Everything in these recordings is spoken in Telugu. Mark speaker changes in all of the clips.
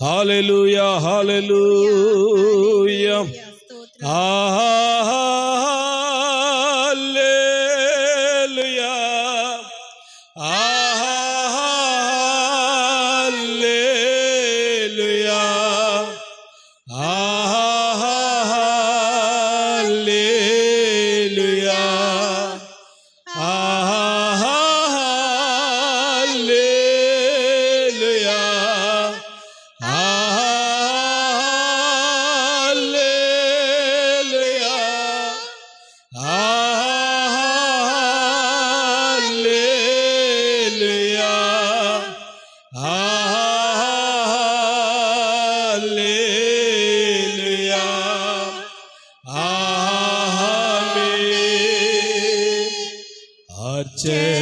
Speaker 1: హల్లెలూయా హల్లెలూయా హల్లెలూయా హల్లెలూయా హల్లెలూయా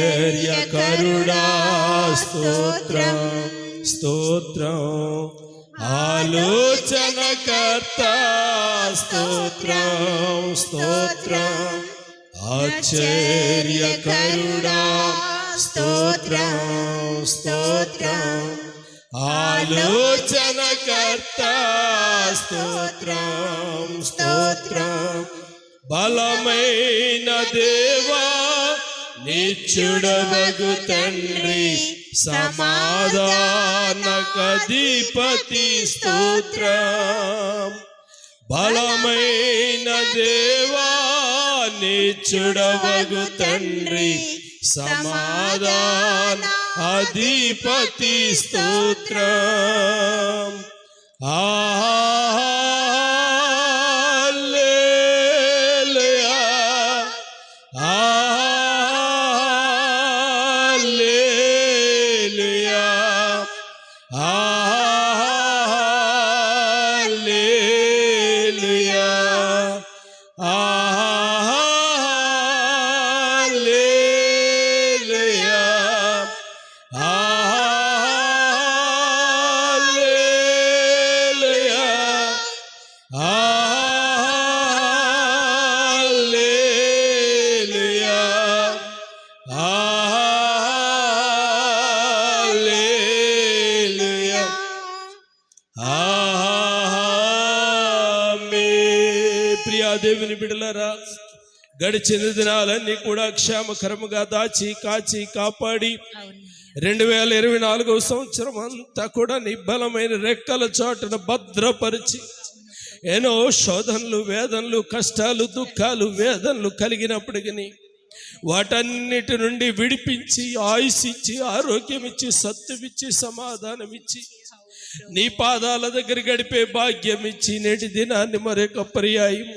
Speaker 1: ఆశ్చర్యకరుడా స్తోత్రం స్తోత్రం ఆలోచనకర్త స్తోత్రం స్తోత్రం ఆశ్చర్యకరుడా స్తోత్రం స్తోత్రం ఆలోచనకర్త స్తోత్రం స్తోత్రం బలమైన దేవా నిత్యుడవగు తండ్రి సమాధానకధిపతి స్తోత్రం బలమైన దేవా నిత్యుడవగు తండ్రి సమాధాన అధిపతి స్తోత్రం దేవుని బిడ్డలారా, గడిచిన దినాలన్నీ కూడా క్షేమకరముగా దాచి కాచి కాపాడి 2024 సంవత్సరం అంతా కూడా నిబ్బలమైన రెక్కల చాటున భద్రపరిచి ఎన్నో శోధనలు వేదనలు కష్టాలు దుఃఖాలు వేదనలు కలిగినప్పటికీ వాటన్నిటి నుండి విడిపించి ఆయుసిచ్చి ఆరోగ్యం ఇచ్చి సత్తువిచ్చి సమాధానం ఇచ్చి నీ పాదాల దగ్గర గడిపే భాగ్యం ఇచ్చి నేటి దినాన్ని మరొక పర్యాయం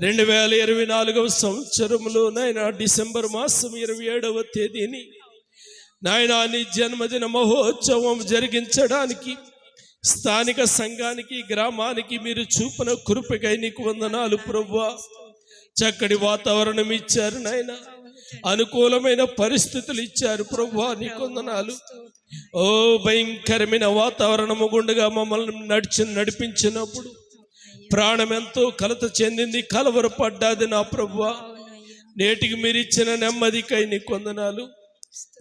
Speaker 1: 2024 సంవత్సరంలో నాయన డిసెంబర్ మాసం 27వ తేదీని నాయన నీ జన్మదిన మహోత్సవం జరిగించడానికి స్థానిక సంఘానికి గ్రామానికి మీరు చూపిన కృపకై నీకు వందనాలు ప్రభువా. చక్కటి వాతావరణం ఇచ్చారు నాయన, అనుకూలమైన పరిస్థితులు ఇచ్చారు ప్రభువా, నీకు వందనాలు. ఓ భయంకరమైన వాతావరణము గుండగా మమ్మల్ని నడిపించినప్పుడు ప్రాణం ఎంతో కలత చెందింది, కలవరపడ్డాది నా ప్రభువా. నేటికి మీరు ఇచ్చిన నెమ్మదికై నీకు వందనాలు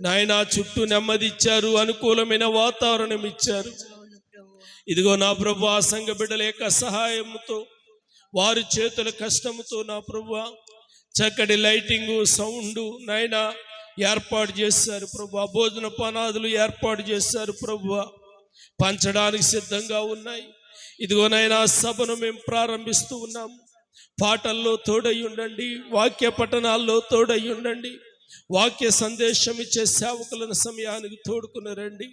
Speaker 1: నాయన. చుట్టూ నెమ్మది ఇచ్చారు, అనుకూలమైన వాతావరణం ఇచ్చారు. ఇదిగో నా ప్రభువా, సంఘ బిడ్డల యొక్క సహాయంతో వారి చేతుల కష్టంతో నా ప్రభువా చక్కటి లైటింగు సౌండ్ నాయన ఏర్పాటు చేశారు ప్రభువా. భోజన పనాదులు ఏర్పాటు చేశారు ప్రభువా, పంచడానికి సిద్ధంగా ఉన్నాయి. ఇదిగో నాయన సభను మేము ప్రారంభిస్తూ ఉన్నాము. పాటల్లో తోడై ఉండండి, వాక్య పఠనాల్లో తోడై ఉండండి, వాక్య సందేశం ఇచ్చే సేవకులను సమయానికి తోడుకుని రండి.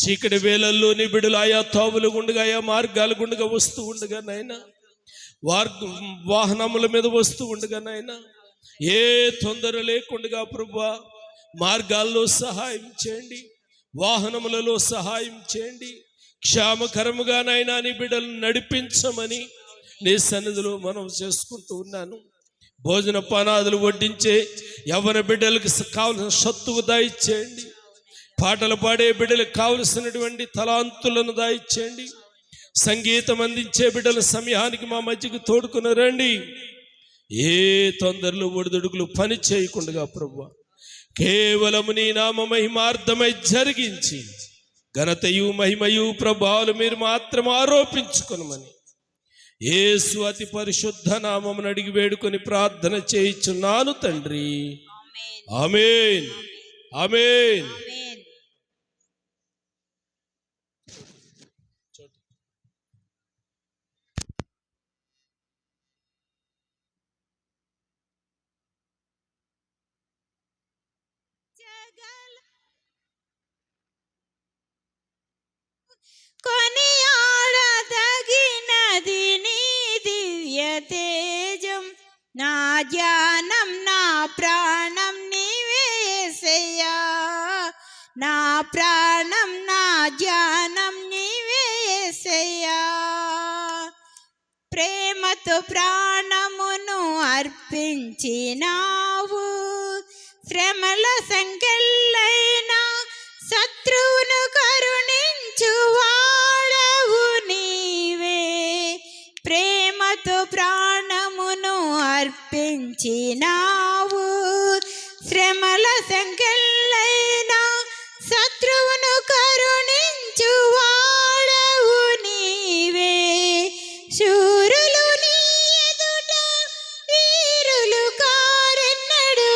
Speaker 1: చీకటి వేళల్లో నీ బిడ్డలు ఆయా తావులు గుండగా ఆయా మార్గాల గుండగా వస్తూ ఉండగా నాయన, వాహనముల మీద వస్తూ ఉండగా నాయన ఏ తొందర లేకుండా ప్రభువా మార్గాల్లో సహాయం చేయండి, వాహనములలో సహాయం చేయండి. క్షేమకరముగా నాయనా నీ బిడ్డలను నడిపించమని నీ సన్నిధిలో మనం చేసుకుంటూ ఉన్నాను. భోజన పానాదులు వడ్డించే యవ్వన బిడ్డలకు కావలసిన సత్తువు దాయిచ్చేయండి. పాటలు పాడే బిడ్డలకు కావలసినటువంటి తలాంతులను దాయిచ్చేయండి. సంగీతం అందించే బిడ్డల సమయానికి మా మధ్యకు తోడుకుని రండి. ఏ తొందరలు ఒడిదుడుకులు పని చేయకుండా ప్రభువా కేవలము నీ నామ మహిమార్థమై జరిగించి ఘనతయు మహిమయు ప్రభావాలు మీరు మాత్రం ఆరోపించుకొనమని యేసు అతి పరిశుద్ధ నామమును అడిగి వేడుకొని ప్రార్థన చేయుచున్నాను తండ్రి. ఆమేన్, ఆమేన్.
Speaker 2: కొనియాడదగినది నీ దివ్య తేజం, నా ధ్యానం నా ప్రాణం నీవే యేసయ్యా, నా ప్రాణం నా ధ్యానం నీవే యేసయ్యా. ప్రేమతో ప్రాణమును అర్పించినావు, శ్రమల సంకెళ్ళైనా శత్రువును కరుణించువాడవు నీవే. ప్రేమతో ప్రాణమును అర్పించినావు, శ్రమల సంకెళ్ళైనా శత్రువును కరుణించువాడవు నీవే. శూరులు నీ ఎదుట వీరులు కారెన్నడు,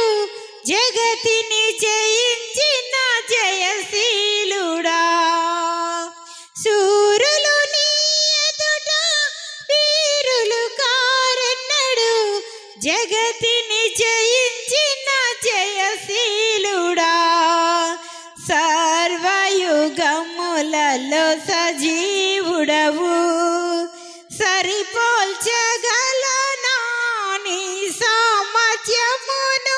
Speaker 2: జగతిని జయించిన జయశీలుడా. శూరులు నీ ఎదుట వీరులు కారెన్నడు, జగతిని జయించిన జయశీలుడా. సర్వయుగములలో సజీవుడవు, సరిపోల్చగలనా నీ సామర్థ్యమును,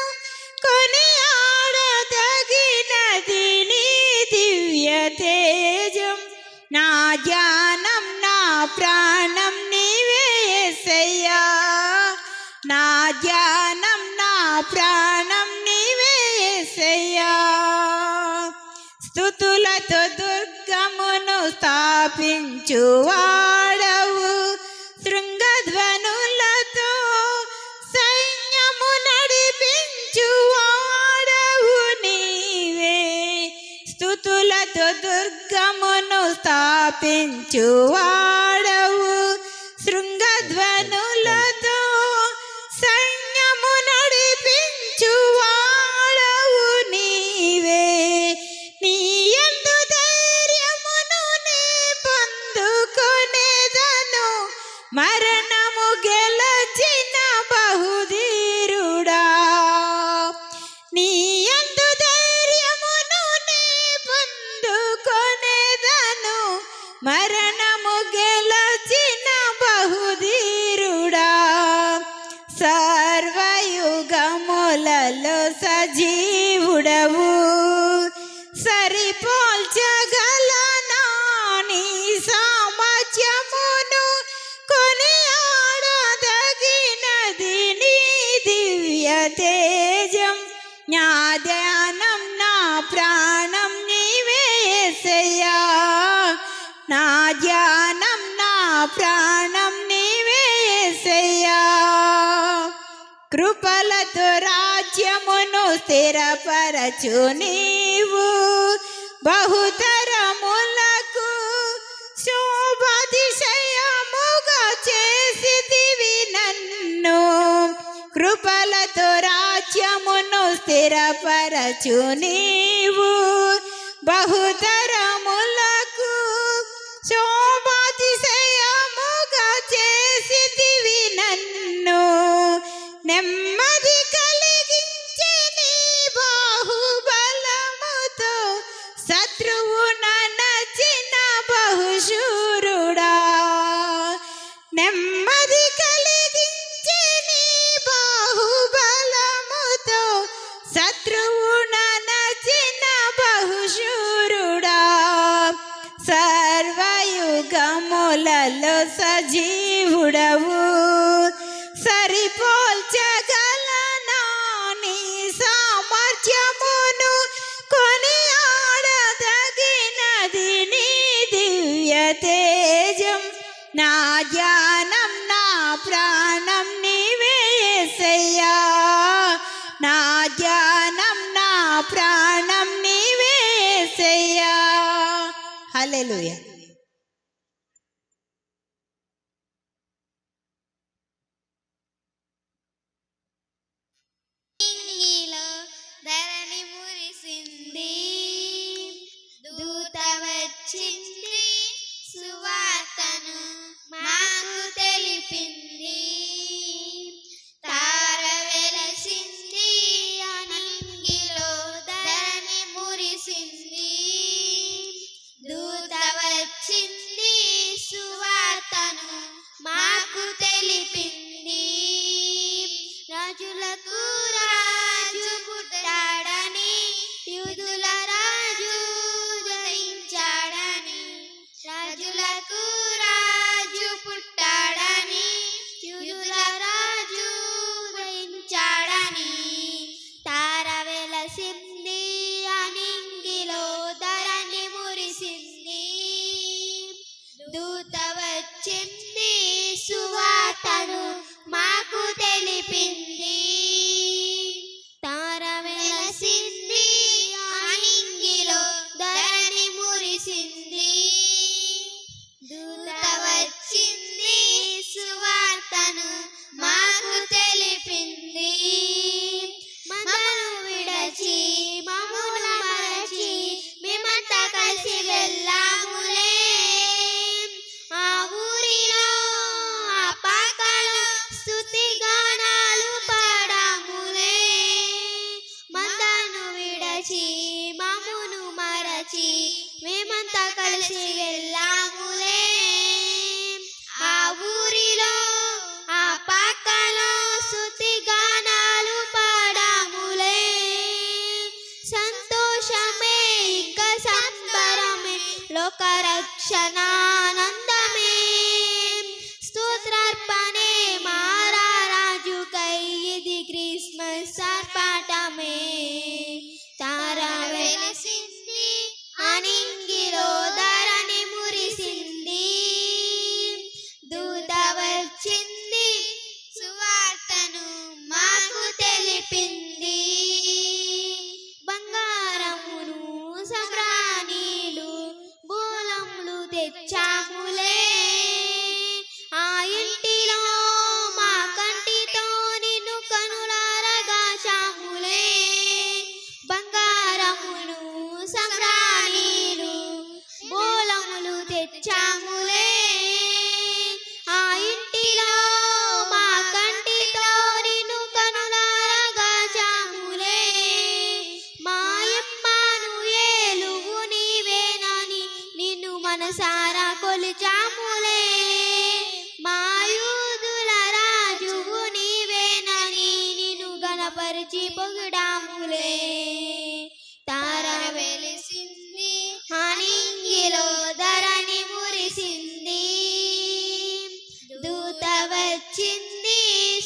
Speaker 2: కొనియాడదగినది నీ దివ్య తేజం, నా ధ్యానం నా ప్రాణం నీవే యేసయ్యా, నా ధ్యానం నా ప్రాణం నీవే యేసయ్యా. స్తుతులతో దుర్గమును స్థాపించువాడవు, శృంగధ్వనులతో సైన్యము నడిపించువాడవు నీవే. స్తుతులతో దుర్గమును స్థాపించువాడవు, శృంగధ్వనులతో సైన్యము నడిపించువాడవు నీవే. నీ యందు ధైర్యమును నే పొందుకొనేదను, మరణము గెలచిన బహుధీరుడా. నీ యందు ధైర్యమును నే పొందుకొనేదను, మరణము గెలచిన బహుధీరుడా. సర్వయుగములలో సజీవుడవు, సరిపోల్చగలనా నీ సామర్థ్యమును, కొనియాడదగినది నీ దివ్య తేజం, నా ధ్యానం నా ప్రాణం నీవే యేసయ్యా, నా ధ్యానం నా ప్రాణం నీవే యేసయ్యా. కృపలతో రాజ్యమును స్థిరపరచు నీవు, బహుతరములకు శోభాతిశయముగా చేసితివి నన్ను. కృపలతో రాజ్యమును స్థిరపరచు నీవు, బహుతరములకు శోభాతిశయముగా చేసితివి నన్ను. నెమ్మది కలిగించే నీ బాహుబలముతో శత్రువు ననచిన బహుశూరుడా. నెమ్మది కలిగించే నీ బాహుబలముతో శత్రువు ననచిన బహుశూరుడా. సర్వయుగములలో సజీవుడవు, సరిపోల్చగలనా నీ సామర్థ్యమును, కొనియాడదగినది నీ దివ్య తేజం, నా ధ్యానం నా ప్రాణం నీవే యేసయ్యా, నా ధ్యానం నా ప్రాణం నీవే యేసయ్యా. హల్లెలూయా.
Speaker 3: ఇంగిలో ధరణి మురిసింది, దూత వచ్చింది, సువార్తను మాకు తెలిపింది. తార వెలసింది, అనింగిలో ధరణి మురిసింది, దూత వచ్చింది, సువార్తను మాకు తెలిపింది. రాజులకు రాజు పుట్టాడని, యూదుల రాజు ఉదయించాడని. రాజులకు రాజు పుట్టాడని, యూదుల రాజు ఉదయించాడని. తార వెలసింది, అనింగిలో ధరణి మురిసింది, దూత వచ్చింది, సువార్తను మాకు తెలిపింది. తార వెలసింది, అనింగిలో ధరణి మురిసింది, దూత వచ్చింది, సువార్తను మాకు తెలిపింది. మమ్మను విడచి మమ్మును మరచి మేమంతా కలిసి వెళ్ళాములే. ఆ ఊరిలో ఆ పాకలో స్తుతి గానాలు పాడాములే. మందను విడచి మమ్మును మరచి మేమంతా కలిసి వెళ్ళాములే. ఆ ఊరిలో ఆ పాకలో స్తుతి గానాలు పాడాములే. సంతోషమే ఇంకా సంబరమే, లోక రక్షణానందమే. స్తోత్రార్పణే మారారాజుకై, ఇది క్రిస్మస్ ఆర్పాటమే. తార వెలసింది, అనింగిలో ధరణి మురిసింది, దూత వచ్చింది, సువార్తను మాకు తెలిపింది. బంగారమును సమ్రాణీలు బోలములు తెచ్చాములే. ఆ ఇంటిలో మా కంటితో నిన్ను కనులారగాచాములే. బంగారమును సమ్రాణీలు బోలములు తెచ్చాములే. ఆ ఇంటిలో మా కంటితో నిన్ను కనులారగాచాములే. మా ఇమ్మానుయేలువు నీవేనని నిన్ను మనసారా కొలిచాములే. మా యూదుల రాజువు నీవేనని నిన్ను గణపరిచి పొగిడాములే. తార వెలిసింది, అనింగిలో ధరణి మురిసింది, దూత వచ్చింది,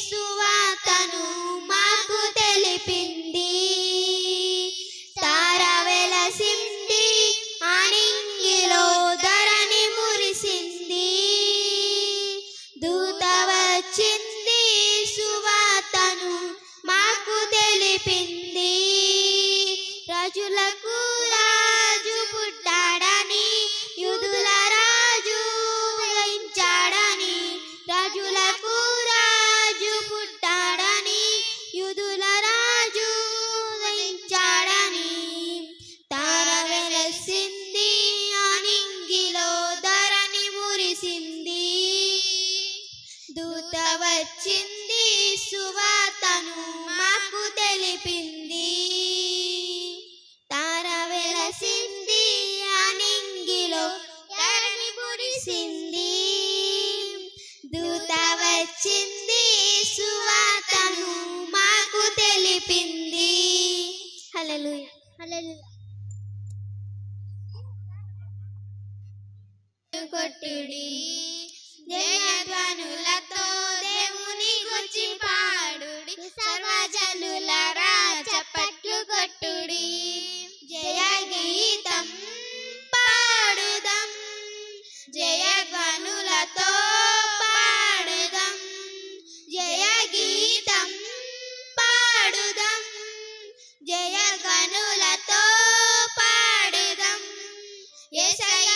Speaker 3: సువార్తను మాకు తెలిపింది. తార వెలసింది, అనింగిలో ధరణి మురిసింది, దూత వచ్చింది, సువార్తను మాకు తెలిపింది. రాజులకు రాజు పుట్టాడని, యూదుల రాజు ఉదయించాడని. రాజులకు రాజు పుట్టాడని, యూదుల రాజు ఉదయించాడని. తార వెలసింది, అనింగిలో ధరణి మురిసింది, దూత వచ్చింది, సువార్తను మాకు తెలిపింది. తార వెలసింది, అనింగిలో ధరణి మురిసింది, దూత వచ్చింది, సువార్తను మాకు తెలిపింది. హల్లెలూయా, హల్లెలూయా. కొట్టుడి జయధ్వనులతో దేవుని గురించి పాడుడి, సర్వజనులారా చప్పట్లు కొట్టుడి. జయ గీతం పాడుదం, జయధ్వనులతో పాడుదం. జయ గీతం పాడుదం, జయధ్వనులతో పాడుదం. యేసయ్య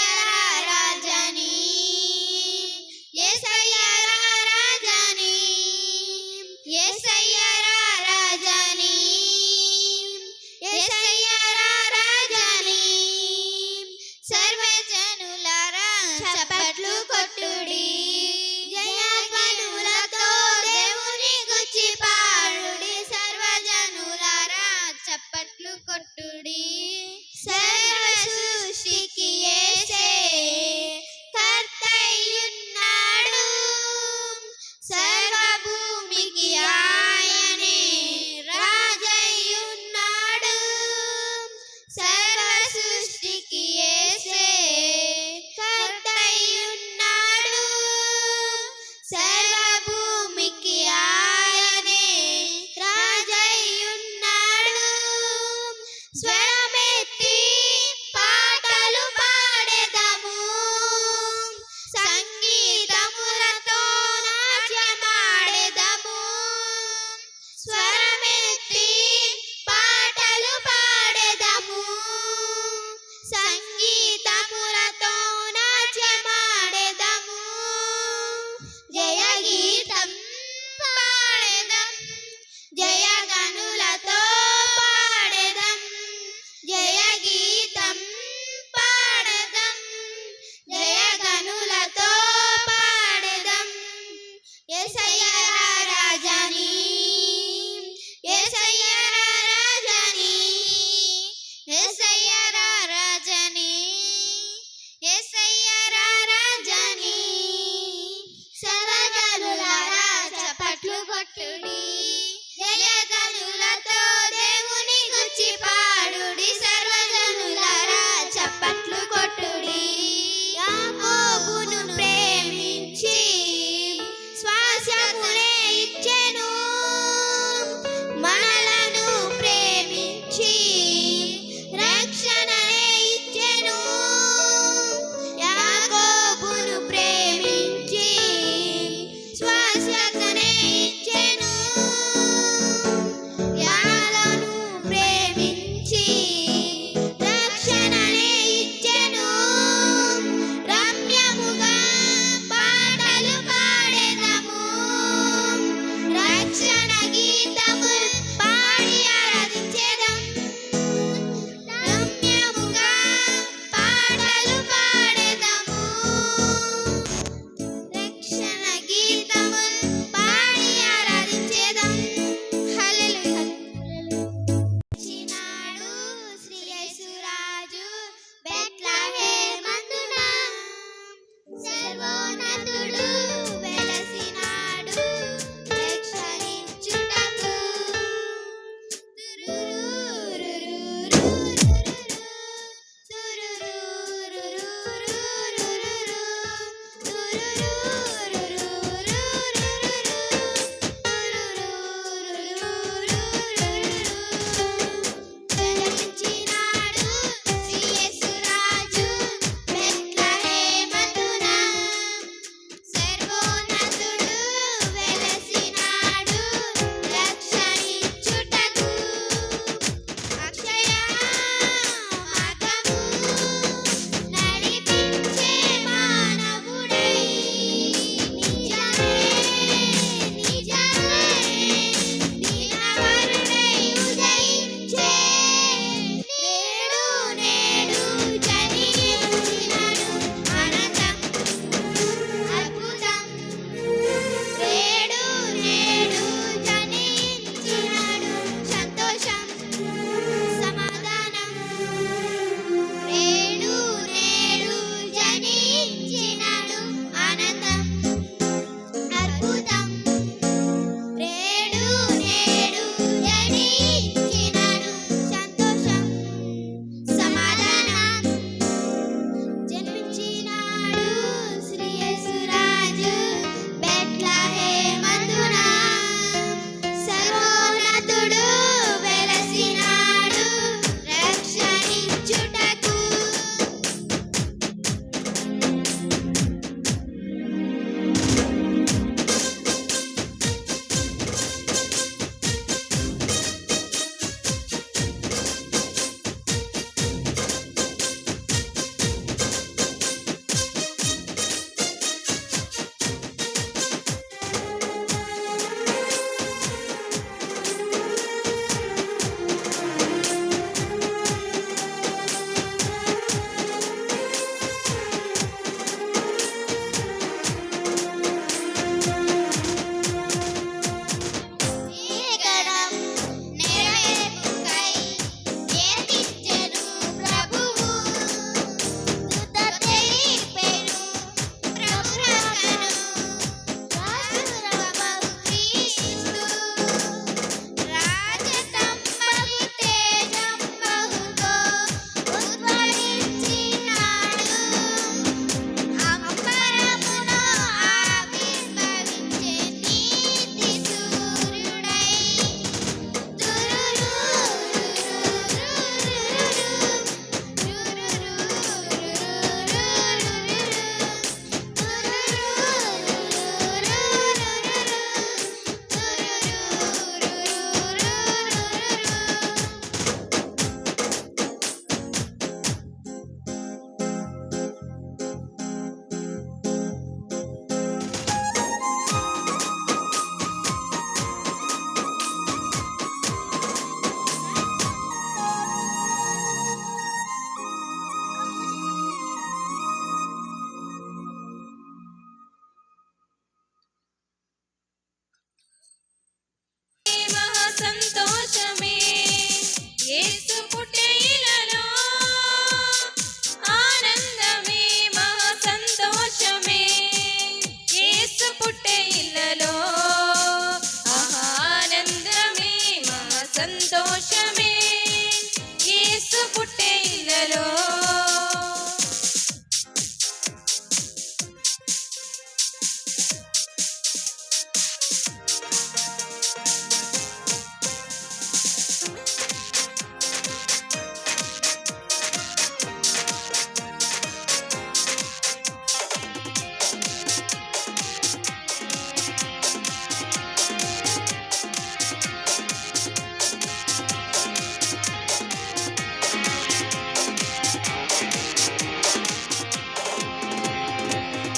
Speaker 3: కొట్టుడి జయగనులతో దేవుని గుచ్చి పాడుడి సర్వజనులారా చప్పట్లు కొట్టుడి యాకోబును ప్రేమించి స్వాస్యమునే ఇచ్చెను మనలను ప్రేమించి రక్షణనే ఇచ్చెను యాకోబును ప్రేమించి స్వాస్యతనే ఇచ్చెను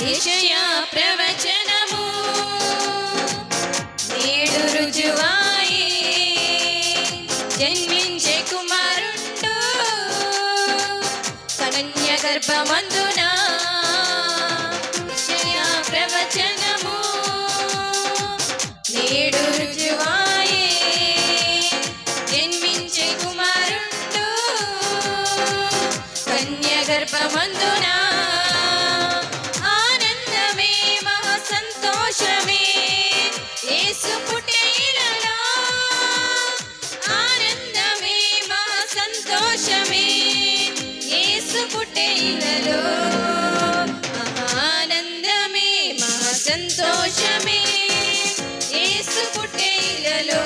Speaker 2: యెషయా ప్రవచనము నేడు రుజువాయే, జన్మించే కుమారుండు కన్య గర్భమందున. యెషయా ప్రవచనము నేడు రుజువాయే, జన్మించే కుమారుండు కన్య గర్భమందున. ఆనందమే మహా సంతోషమే యేసు పుట్టే ఇలలో, ఆనందమే మహా సంతోషమే యేసు పుట్టే ఇలలో, ఆనందమే మహా సంతోషమే యేసు పుట్టే ఇలలో.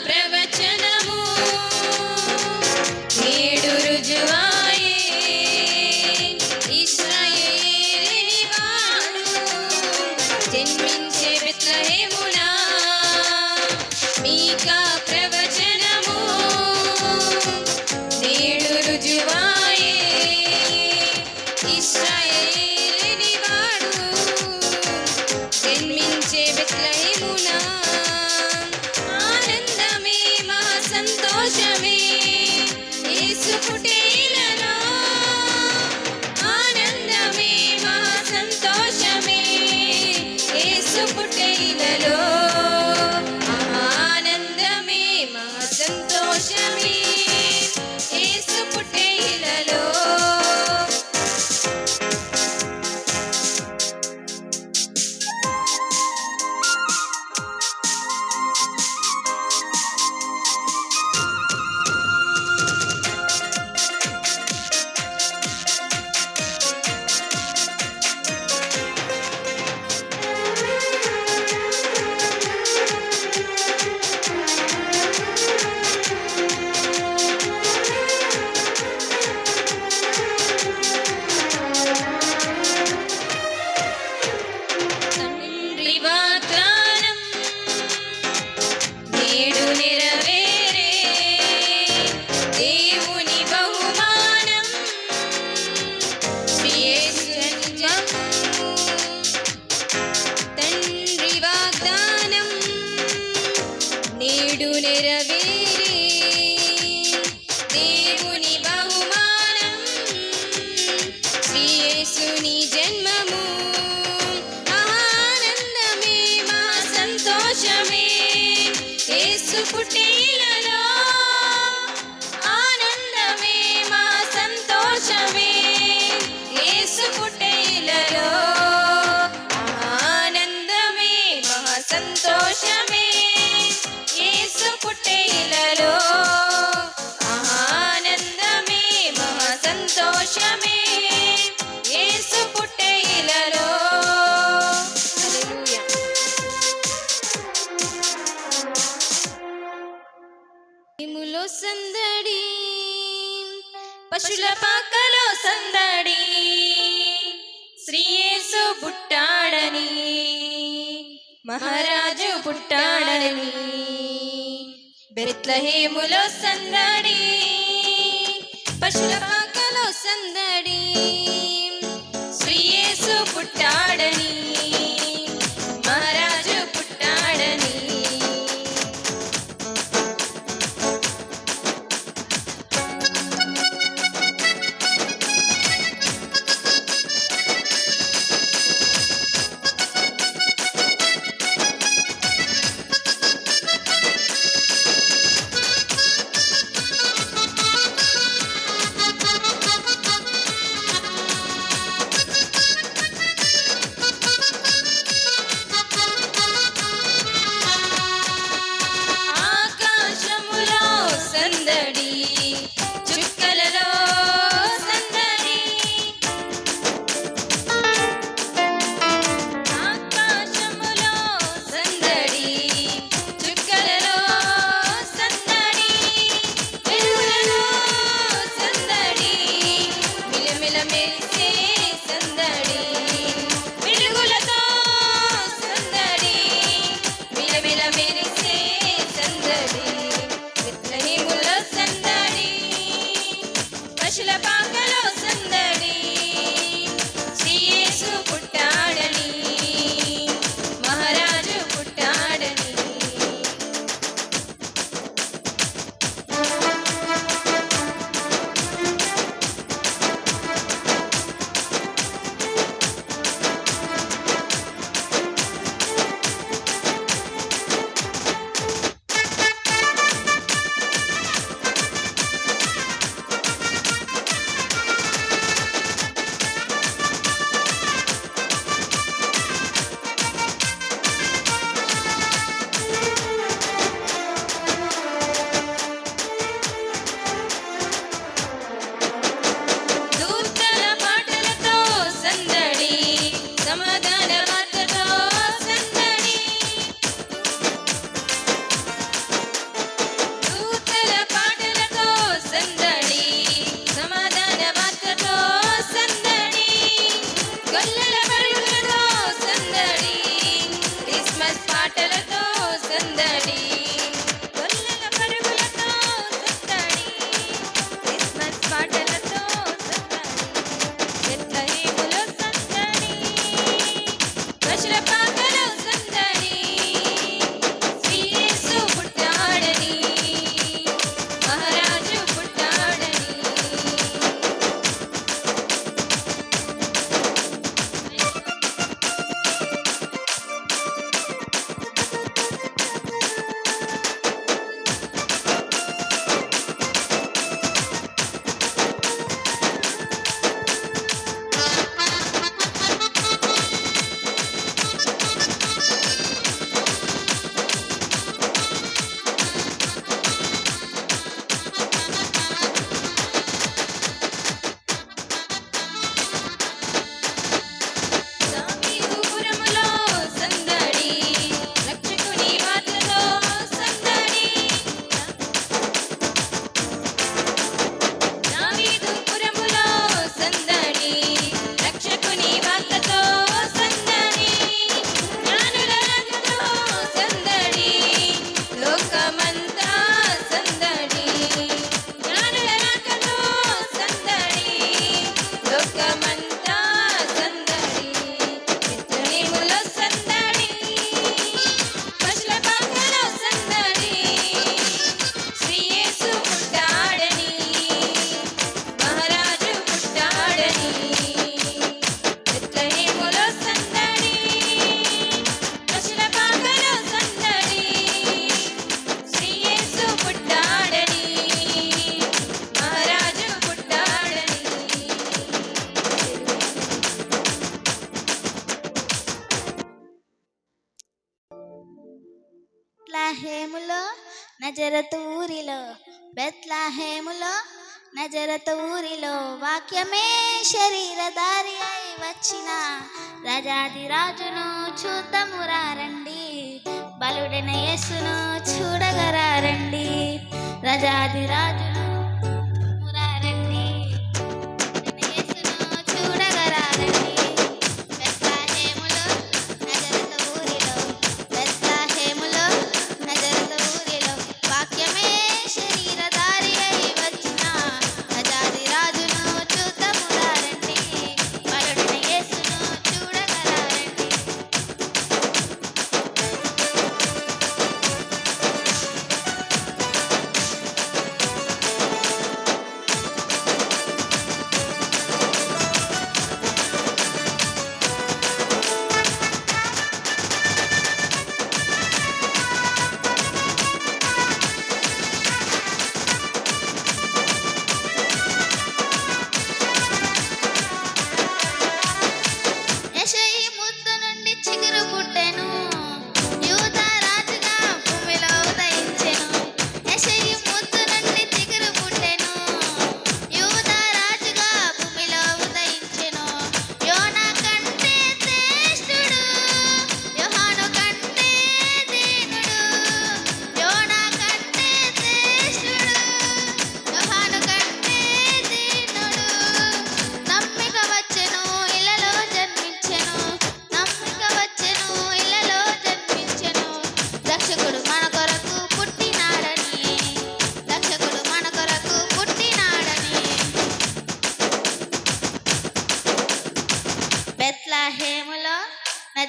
Speaker 2: ప్రవచనము నేడు రుజువాయే, ఇశ్రాయేలీని వాడు జన్మించే బెత్లెహేమున. మీకా ప్రవచనము నేడు రుజువాయే, ఇశ్రాయేలీని వాడు జన్మించే బెత్లెహేమున. ఆనందమే మహా సంతోషమే యేసు పుట్టే ఇలలో, ఆనందమే మహా సంతోషమే యేసు పుట్టే ఇలలో, ఆనందమే మహా సంతోషమే యేసు పుట్టే ఇలలో. తండ్రి వాగ్దానం నేడు నెరవేరే, దేవుని బహుమానం శ్రీ యేసు జన్మము. తండ్రి వాగ్దానం నేడు నెరవేరే, దేవుని బహుమానం శ్రీ యేసుని జన్మము. ఆనందమే మహా సంతోషమే యేసు పుట్టే ఇలలో, ఆనందమే మహా సంతోషమే యేసు పుట్టే ఇలలో, ఆనందమే మహా సంతోషమే యేసు పుట్టే ఇలలో, ఆనందమే మహా సంతోషమే యేసు పుట్టే ఇలలో. హల్లెలూయా. ఇములో సందడి, పశుల పాకలో సందడి, శ్రీ యేసు పుట్టాడని, మహారాజు పుట్టాడని. బెత్లెహేములో సందడి, పశుల పాకలో సందడి, శ్రీ యేసు పుట్టాడని, మహారాజు పుట్టాడని. పశుల పాకలో సందడి శ్రీ యేసు పుట్టాడని మహారాజు పుట్టాడని దూతల పాటలతో సందడి సమాధాన వార్తతో సందడి దూతల పాటలతో సందడి సమాధాన వార్తతో సందడి గొల్లల పరుగులతో సందడి క్రిస్మస్ పాటలతో సందడి గొల్లల పరుగులతో సందడి క్రిస్మస్ పాటలతో సందడి బెత్లెహేములో సందడి పశుల పాకలో సందడి శ్రీ యేసు పుట్టాడని మహారాజు పుట్టాడని దావీదుపురములో సందడి రక్షకుని వార్తతో సందడి దావీదుపురములో సందడి రక్షకుని వార్తతో సందడి జ్ఞానుల రాకతో సందడి లోకమంతా సందడి జ్ఞానుల రాకతో సందడి లోకమంతా సందడి బెత్లెహేములో సందడి పశుల పాకలో సందడి శ్రీ యేసు పుట్టాడని మహారాజు పుట్టాడని బెత్లెహేములో సందడి పశుల పాకలో సందడి శ్రీ యేసు పుట్టాడని మహారాజు పుట్టాడని
Speaker 3: బెత్లెహేములో నజరతు ఊరిలో బెత్లెహేములో నజరతు ఊరిలో వాక్యమే శరీరధారి అయి వచ్చిన రాజాది రాజును చూద్దామురా రండి బలుడైన యేసును చూడగరారండి రాజాది రాజును రండి యేసును చూడగరారండి బెత్లెహేములో నజరతు ఊరిలో బెత్లెహేములో నజరతు ఊరిలో వాక్యమే శరీరధారి అయి వచ్చిన రాజాది రాజును చూద్దామురా రండి బలుడైన యేసును చూడగరారండి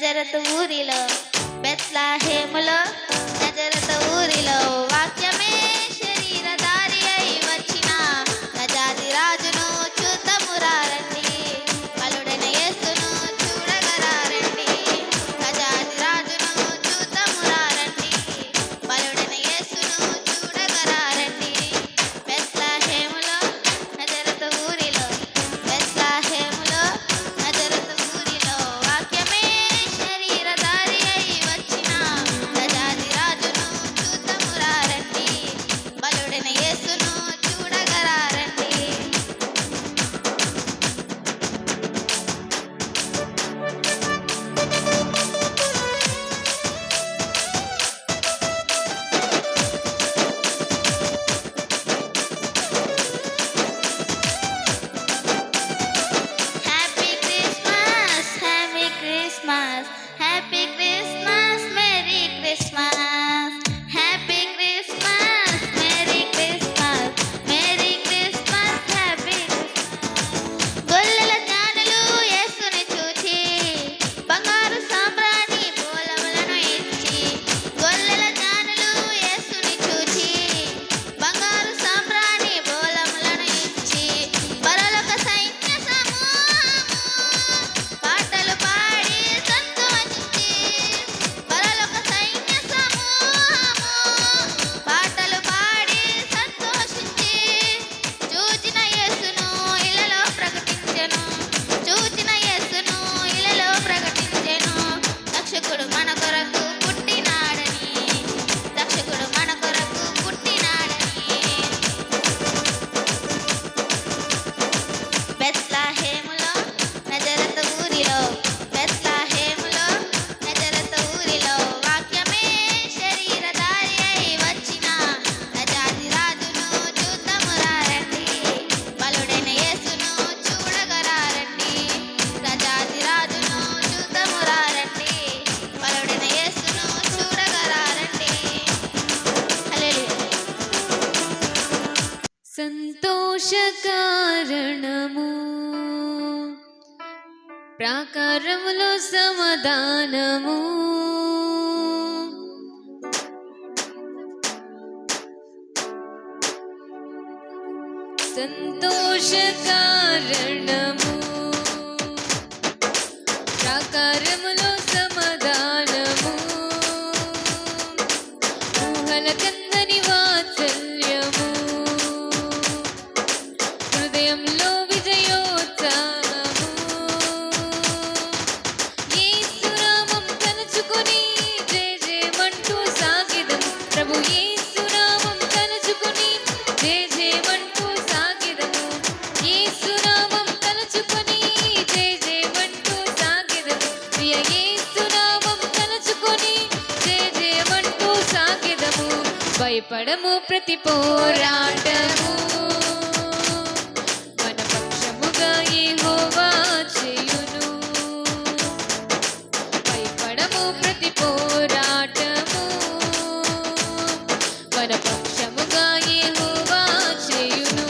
Speaker 3: నజరతు ఊరిలో బెత్లహేములో నజరతు ఊరిలో వాక్యమే శరీరధారి అయి వచ్చిన ప్రజాది రాజును చూద్దామురారండి బలుడైన యేసును చూడగరారండి ప్రజాది రాజును చూద్దామురారండి బలుడైన యేసును చూడగరారండి బెత్లహేములో నజరతు ఊరిలో బెత్లహేములో నజరతు ఊరిలో వాక్యమే శరీరధారి అయి వచ్చిన ప్రజాది రాజును చూద్దామురారండి బలుడైన యేసును చూడగరారండి happy Christmas happy Christmas happy Christmas merry Christmas happy Christmas merry Christmas merry Christmas happy గొల్లల జ్ఞానులు యేసుని చూచి బంగారు సాంబ్రాణి బోళములను ఇచ్చి గొల్లల జ్ఞానులు యేసుని చూచి బంగారు సాంబ్రాణి బోళములను ఇచ్చి పరలోక సైన్య సమూహము పాటలు పాడి సంతోషించి పరలోక సైన్య సమూహము పాటలు పాడి సంతోషించి చూచిన యేసును ఇలలో ప్రకటించెను చూచిన యేసును ఇలలో ప్రకటించెను రక్షకుడు మన కొరకు పుట్టినాడని రక్షకుడు మన కొరకు పుట్టినాడని బెత్లహేములో నజరతు ఊరిలో బెత్లహేములో నజరతు ఊరిలో వాక్యమే శరీరధారి అయి వచ్చిన ప్రజాది రాజును చూద్దామురారండి బలుడైన యేసును చూడగరారండి ప్రజాది రాజును చూద్దామురారండి బలుడైన యేసును చూడగరారండి హల్లెలూయా
Speaker 2: సంతోష కారణము ప్రాకారములో సమాధానము సంతోష కారణము ప్రాకారములో సమాధానము ఊహల కందని వాత్సల్యము హృదయంలో విజయోత్సాహము యేసునామం తలుచుకొని జయ జయమంటూ సాగిదము ప్రభు యేసునామం తలుచుకొని జయ జయమంటూ సాగిదము యేసునామం తలుచుకొని జయ జయమంటూ సాగిదము ప్రియ యేసునామం తలుచుకొని జయ జయమంటూ సాగిదము భయపడము ప్రతి పోరాటము మన పక్షముగా యెహోవా చేయును భయపడము ప్రతి పోరాటము మన పక్షముగా యెహోవా చేయును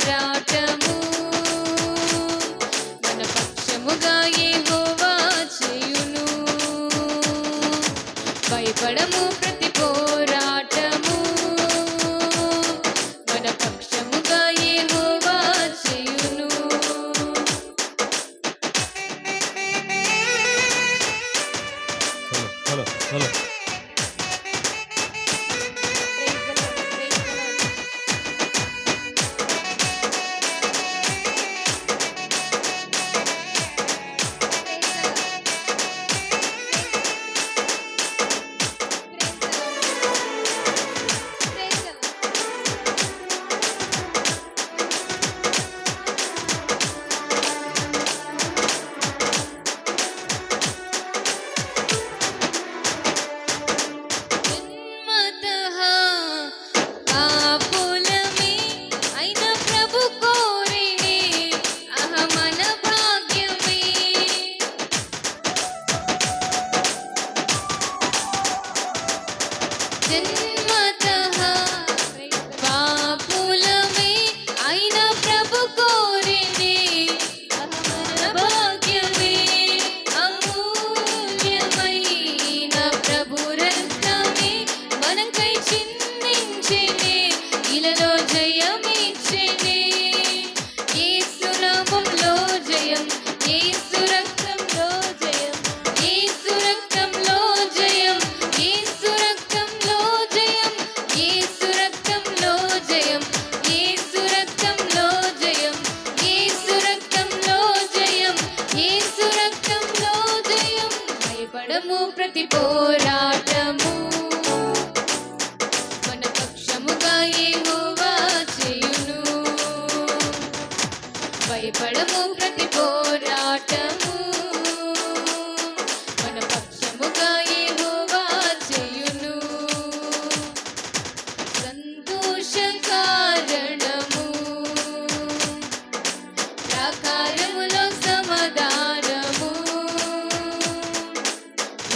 Speaker 2: పోరాటము మన పక్షముగా యెహోవా చేయును భయపడము ప్రతి పోరాటము మన పక్షముగా యెహోవా చేయును
Speaker 1: హలో హలో
Speaker 2: జన్మతః పాపులమే అయిన ప్రభు కోరినే అహమన భాగ్యమే జన్మతః పాపులమే అయిన ప్రభు కోరినే అహమన భాగ్యమే అమూల్యమైన ప్రభు రక్తమే మనకై చిందించెనే ఇలలో జయమిచ్చెనే యేసు నామములో జయం యేసు రక్తంలో జయం యేసు రక్తంలో జయం యేసు రక్తంలో జయం యేసు రక్తంలో జయం యేసు రక్తంలో జయం యేసు రక్తంలో జయం యేసు రక్తంలో జయం భయపడము ప్రతి పోరాటము మన పక్షముగా యెహోవా చేయును భయపడము ప్రతి పోరాటము మన పక్షముగా యెహోవా చేయును సంతోష కారణము ప్రాకారములో సమాధానము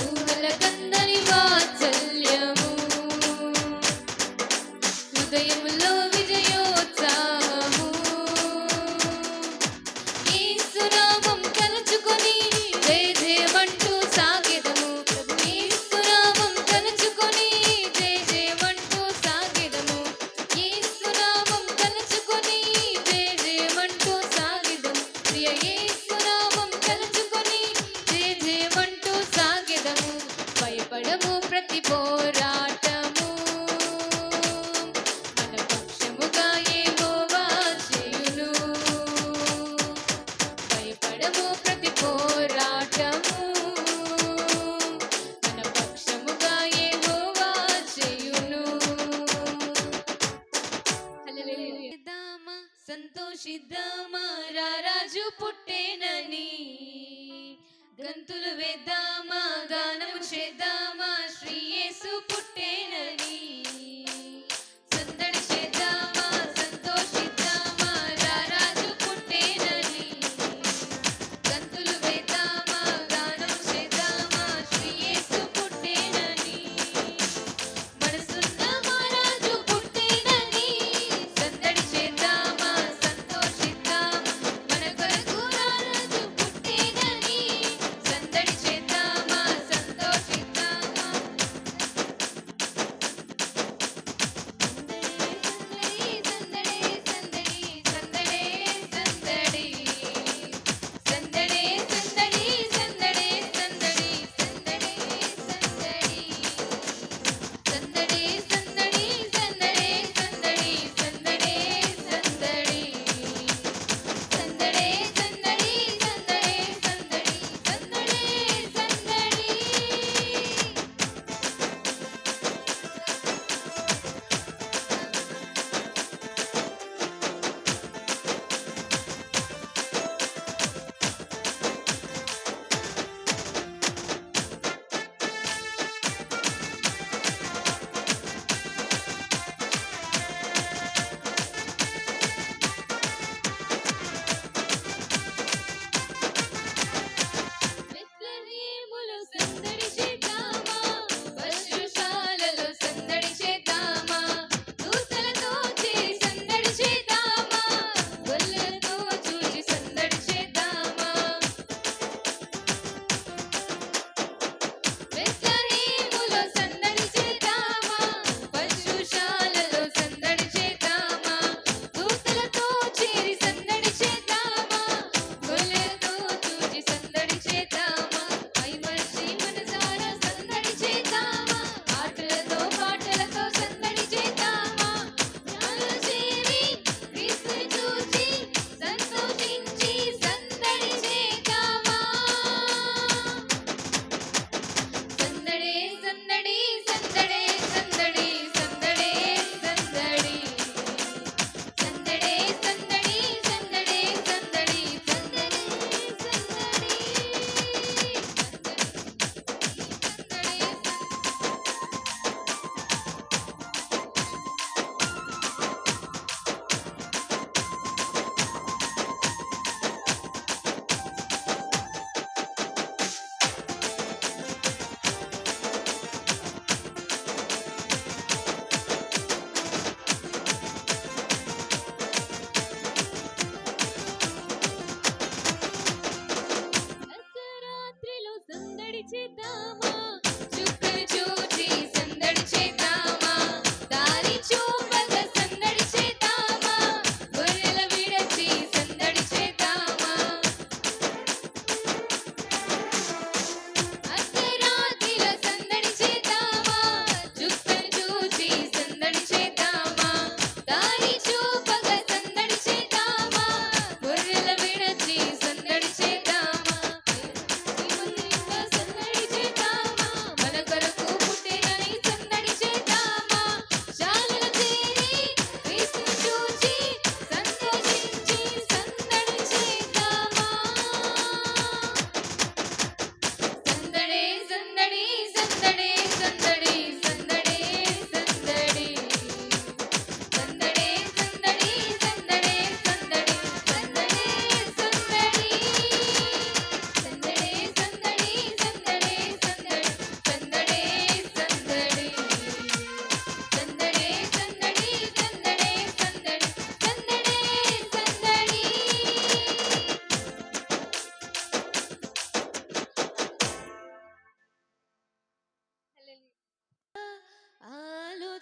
Speaker 2: ఊహలకందని వాత్సల్యము హృదయములో విజయోత్సాహము యేసు నామం తలుచుకొని జయ జయమంటూ సాగెదము యేసు నామం తలుచుకొని జయ జయమంటూ సాగెదము యేసు నామం తలుచుకొని జయ జయమంటూ సాగెదము ప్రియ యేసు నామం తలుచుకొని జయ జయమంటూ సాగెదము భయపడము ప్రతి పోరాటము మన పక్షముగా యెహోవా చేయును భయపడము ప్రతి పోరాటము మన పక్షముగా యెహోవా చేయును హల్లెలూయా సంతోషిద్దామా రారాజు పుట్టేనని గంతులు వేద్దామా గానము చేద్దామా శ్రీ యేసు పుట్టేనని సందడి చేద్దామా సంతోషిద్దామా రారాజు పుట్టేనని గంతులు వేద్దామా గానము చేద్దామా శ్రీ యేసు పుట్టేనని మనసున్న మహారాజు పుట్టేనని సందడి చేద్దామా సంతోషిద్దామా మన కొరకు రారాజు పుట్టేనని సందడి చేద్దామా సంతోషిద్దామా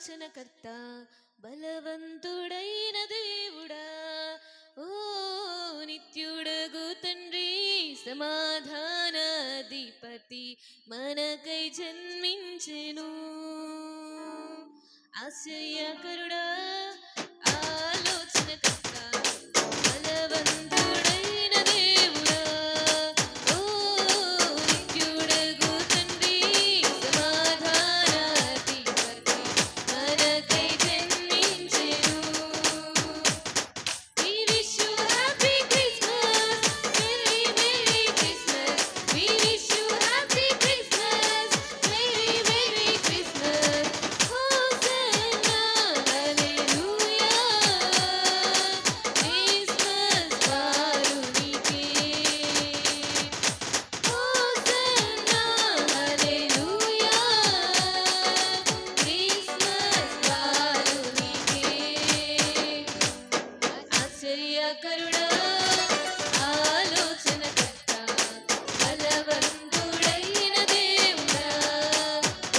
Speaker 2: ఆలోచనకర్త బలవంతుడైన దేవుడా ఓ నిత్యుడగు తండ్రి సమాధానాధిపతి మనకై జన్మించెను ఆశ్చర్యకరుడా ఆలోచనకర్త బలవంతుడైన దేవుడా ఓ నిత్యుడగు తండ్రి సమాధానాధిపతి మనకై జన్మించెను. We wish you happy Christmas, Merry Merry Christmas. We wish you happy Christmas, Merry Merry Christmas. Hosanna, Hallelujah. Christmas వారునికే. Hosanna, Hallelujah. Christmas వారునికే. ఆశ్చర్యకరుడా ఆలోచనకర్త బలవంతుడైన దేవుడా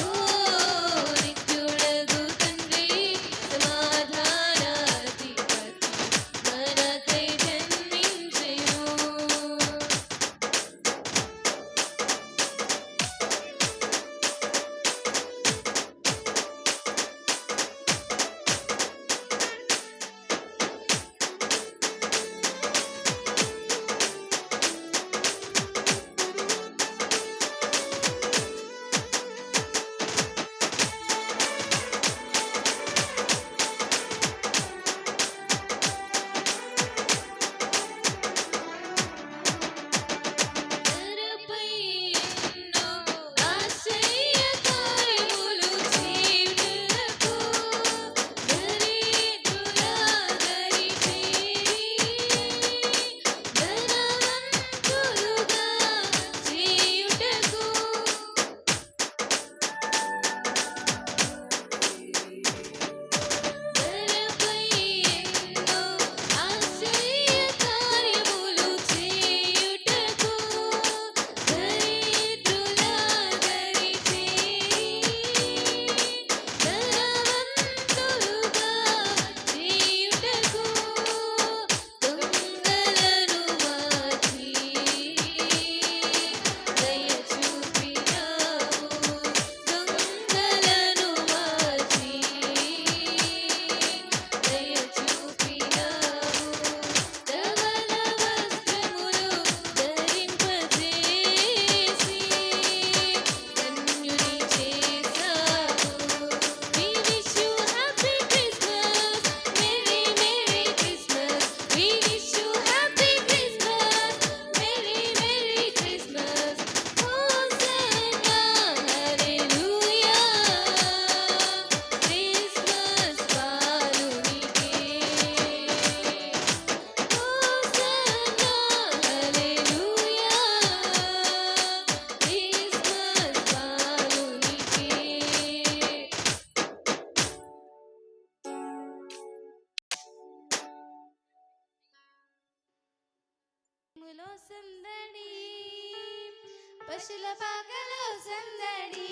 Speaker 2: ఓ నిత్యుడగు తండ్రి సమాధానాధిపతి మనకై జన్మించెను. తెరపై ఎన్నో ఆశ్చర్యకార్యములు చేయుటకు దరిద్రుల దరి చేరి ధనవంతులుగా చేయుటకు తెరపై ఎన్నో ఆశ్చర్యకార్యములు చేయుటకు దరిద్రుల దరి చేరి ధనవంతులుగా చేయుటకు దొంగలను మార్చి దయ చూపినావు దొంగలను మార్చి దయ చూపినావు ధవళ వస్త్రములు ధరింపజేసి ధన్యుని చేశావు. We wish you happy Christmas, Merry Merry Christmas. We wish you happy Christmas, Merry Merry Christmas. Hosanna, Hallelujah. Christmas వారునికే. Hosanna, Hallelujah. Christmas వారునికే. ములో సందడి పశుల పాకలో సందడి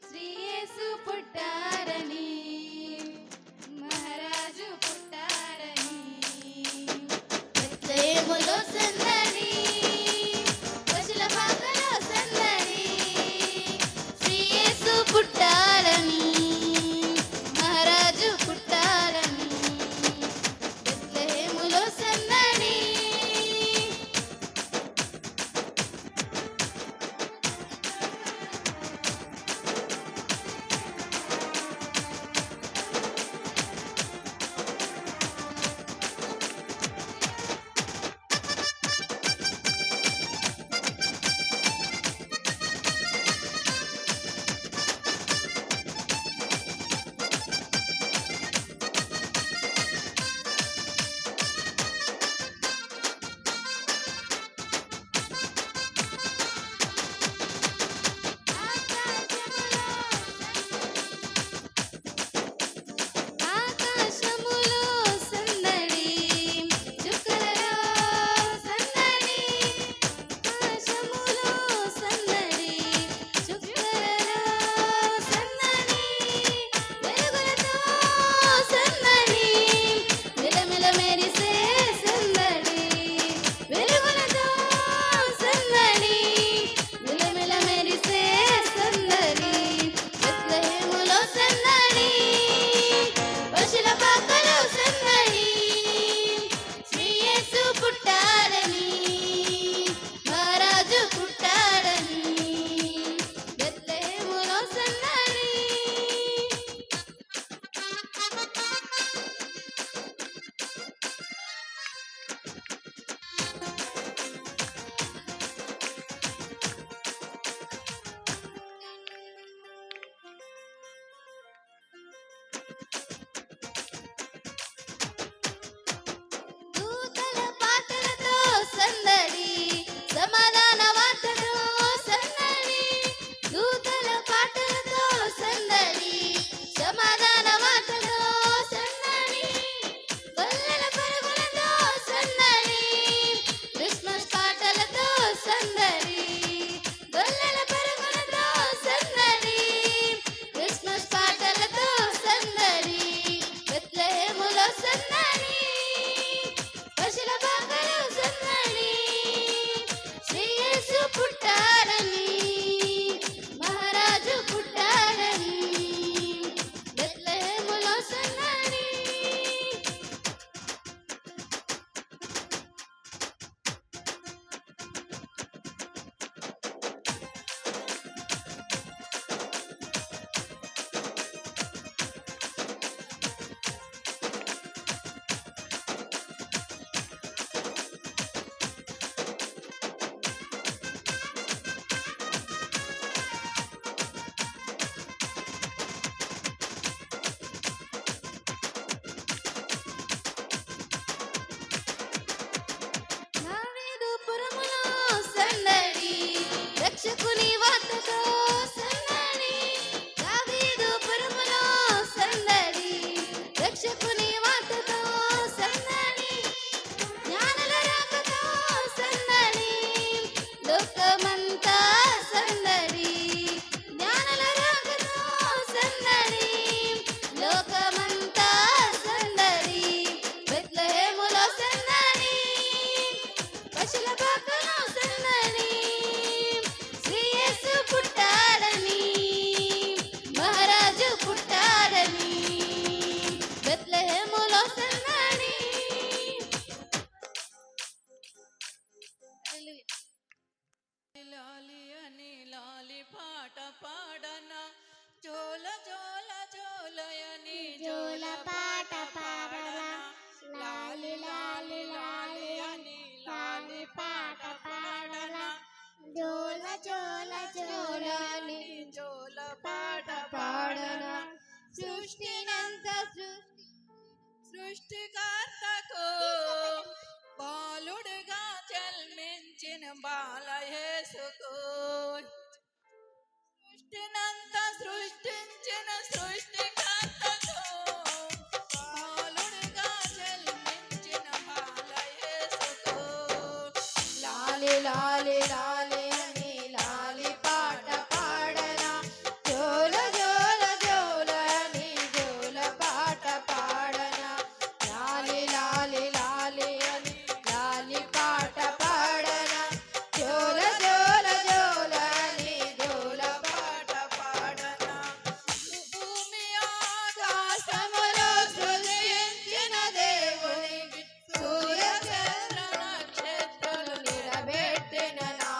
Speaker 2: శ్రీయేసు పుట్టారని మహారాజు పుట్టారని బెత్లెహేములో సందడి పశుల పాకలో సందడి శ్రీయేసు పుట్టారని మహారాజు పుట్టారని బెత్లెహేములో సందడి
Speaker 4: సృష్టికర్తకు బాలుడుగా జన్మించిన బాలయేసుకు సృష్టినంత సృష్టించిన సృష్టికర్తకు బాలుడుగా జన్మించిన బాలయేసుకు
Speaker 2: లాలి లాలి లాలి అని లాలి పాట పాడనా జోల జోల జోల అని జోల పాట పాడనా లాలి లాలి లాలి అని లాలి పాట పాడనా జోల జోల జోల అని జోల పాట పాడనా భూమి ఆకాశములో సృజించిన దేవునికి సూర్య చంద్ర నక్షత్రాలు నిలబెట్టిన నా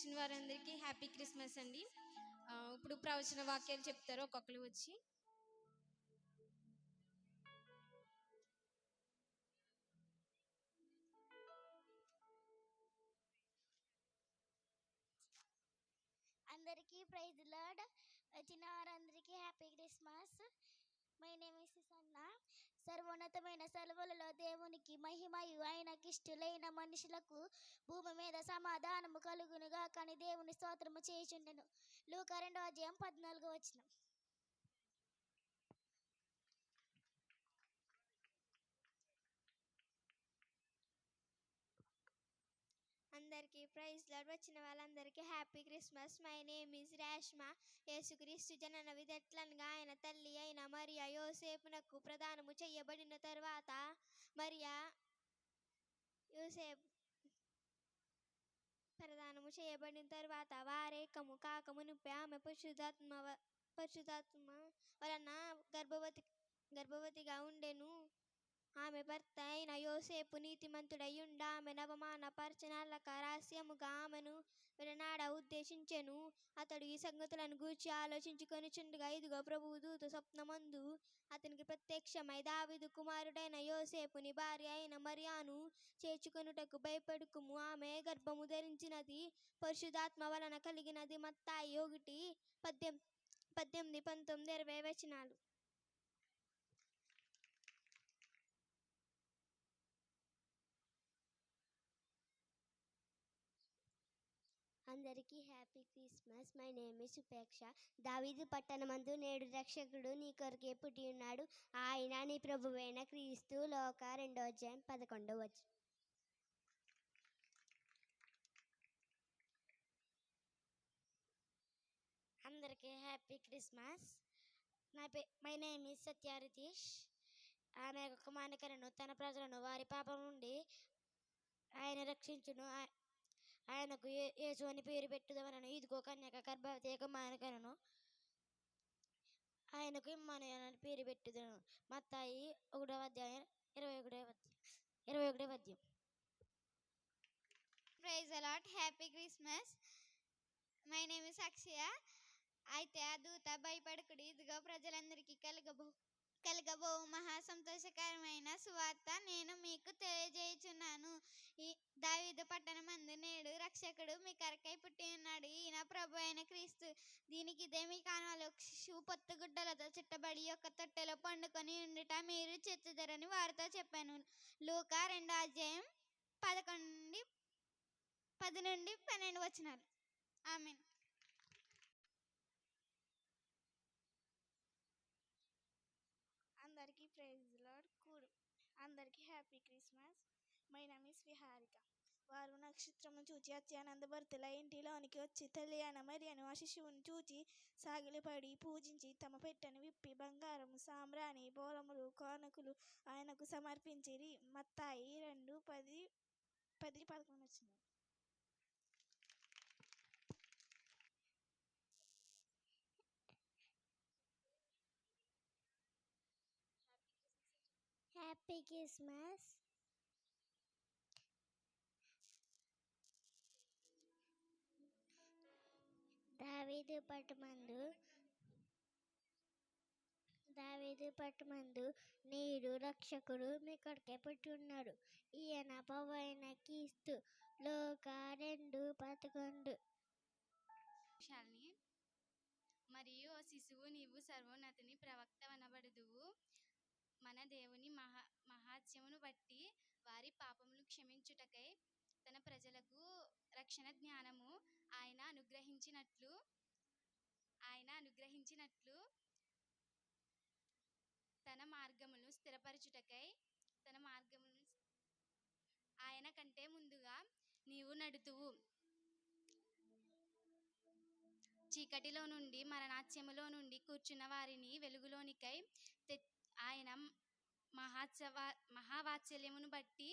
Speaker 5: వచ్చిన వారందరికీ హ్యాపీ క్రిస్మస్ అండి. ఇప్పుడు ప్రవచన వాక్యాలు చెప్తారు ఒక్కొక్కరు వచ్చి.
Speaker 3: అందరికీ ప్రైజ్ లార్డ్. వచ్చిన వారందరికీ happy Christmas. My name is Sanna. సర్వోన్నతమైన సెలవులలో దేవునికి మహిమయు ఆయనకి ఇష్టలైన మనుషులకు భూమి మీద సమాధానము కలుగునుగా కానీ దేవుని స్తోత్రము చేయుచుండెను. లూకా 2:14.
Speaker 6: అందరికీ ప్రైజ్ లార్డ్. వచ్చిన వాళ్ళందరికీ happy Christmas. My name is Reshma. యేసుక్రీస్తు జనన విధట్లనగా ఆయన తల్లి అయిన మరియా యోసేపునకు ప్రదానము చేయబడిన తర్వాత వారేకము కాకమునుపే ఆమె పరిశుద్ధాత్మ వలన గర్భవతిగా ఉండెను. ఆమె భర్త అయిన యోసేపు నీతిమంతుడయ్యుండ ఆమె నవమానపరచనాలక రహస్యముగా ఆమెను విడనాడ ఉద్దేశించెను. అతడు ఈ సంగతులను గూర్చి ఆలోచించుకొనిచుండగా ఇదిగో ప్రభువు దూత స్వప్నమందు అతనికి ప్రత్యక్షమై దావీదు కుమారుడైన యోసేపుని భార్య అయిన మరియాను చేర్చుకొనుటకు భయపడుకుము, ఆమె గర్భము ధరించినది పరిశుద్ధాత్మ వలన కలిగినది. మత్తాయి 1:18, 19, 20.
Speaker 3: అందరికీ happy Christmas. My name is Upeksha. దావీదు పట్టణమందు నేడు రక్షకుడు నీ కొరకే పుట్టి ఉన్నాడు, ఆయన నీ ప్రభువైన క్రీస్తు. లూకా 2:11. అందరికీ happy Christmas. My name is Satyaritish. ఆమె కుమారుని తన ప్రజలను వారి పాపం నుండి ఆయన రక్షించును. ఆయనకు యేసు అని పేరు పెట్టుదవలను. ఇదిగో కన్యక గర్భవతి కుమారుని ఆయనకు ఇమ్మానుయేలు అని పేరు పెట్టుదను. మత్తాయి 1:21.
Speaker 6: Praise a lot. Happy Christmas. My name is Akshaya. అయితే ఆ దూత భయపడకుడి, ఇదిగో ప్రజలందరికీ కలగబో మహా సంతోషకరమైన సువార్త నేను మీకు తెలియజేయుచున్నాను. ఈ దావీదు పట్టణమందు నేడు రక్షకుడు మీ కొరకై పుట్టి ఉన్నాడు, ఈయన ప్రభు అయిన క్రీస్తు. దీనికి ఇదే మీ కానువలు. శిశువు పొత్తుగుడ్డలతో చుట్టబడి ఒక తొట్టెలో పండుకొని ఉండుట మీరు చెచ్చుదరని వారితో చెప్పాను. లూకా 2:10-12. ఆమేన్.
Speaker 7: అందరికీ ప్రైజ్ లార్డ్. అందరికీ happy Christmas. My name is Viharika. వారు నక్షత్రము చూచి అత్యానందభరితులై ఇంటిలోనికి వచ్చి తల్లి అయిన మరియను ఆ శిశువుని చూచి సాగిలపడి పూజించి తమ పెట్టెను విప్పి బంగారము, సాంబ్రాణి, బోళములు, కానుకలు ఆయనకు సమర్పించిరి. మత్తాయి 2:10-11.
Speaker 3: Happy Christmas. దావీదు పట్టణమందు నేడు రక్షకుడు మీ కొరకే పుట్టి ఉన్నాడు, ఈయన ప్రభువు అయిన క్రీస్తు. లూకా 2:11.
Speaker 5: మరియు ఓ శిశువు నీవు సర్వోన్నతుని ప్రవక్త అనబడుదువు, మన దేవుని మహాత్మ్యమును బట్టి వారి పాపములు క్షమించుటకై తన ప్రజలకు రక్షణ జ్ఞానము ఆయన అనుగ్రహించినట్లు తన మార్గమును స్థిరపరచుటకై ఆయన కంటే ముందుగా నీవు నడుతువు. చీకటిలో నుండి మరణాత్యములో నుండి కూర్చున్న వారిని వెలుగులోనికై ఆయన మహావాత్సల్యమును బట్టి